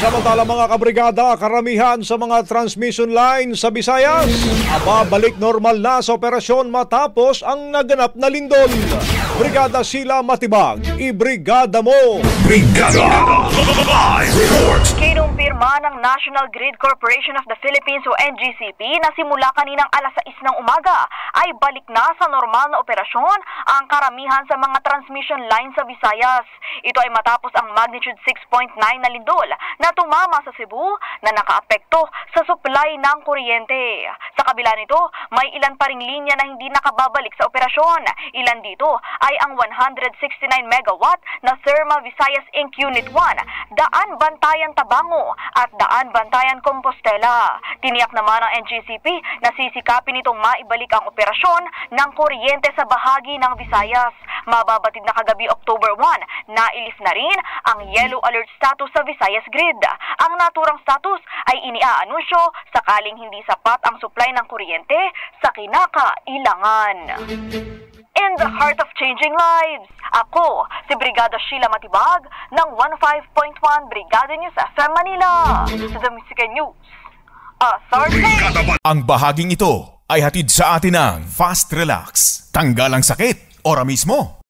Samantala mga kabrigada, karamihan sa mga transmission line sa Visayas balik normal na sa operasyon matapos ang naganap na lindol. Brigada Sheila Matibag, ibrigada mo! Brigada! Live report! Kinumpirma ng National Grid Corporation of the Philippines o NGCP na simula kaninang alas 6 ng umaga ay balik na sa normal na operasyon ang karamihan sa mga transmission line sa Visayas. Ito ay matapos ang magnitude 6.9 na lindol na tumama sa Cebu na nakaapekto sa supply ng kuryente. Sa kabila nito, may ilan pa ring linya na hindi nakababalik sa operasyon. Ilan dito ay ang 169 megawatt na Therma Visayas Inc. Unit 1, Daan Bantayan Tabango at Daan Bantayan Compostela. Tiniyak naman ng NGCP na sisikapin itong maibalik ang operasyon ng kuryente sa bahagi ng Visayas. Mababatid na kagabi October 1, nailif na rin ang yellow alert status sa Visayas Grid. Ang naturang status ay iniaanunsyo sakaling hindi sapat ang supply ng kuryente sa kinakailangan. In the heart of changing lives, ako si Brigada Sheila Matibag ng 15.1 Brigada News FM Manila. Sa The Music News, Ang bahaging ito ay hatid sa atin ng Fast Relax. Tanggal ang sakit, ora mismo.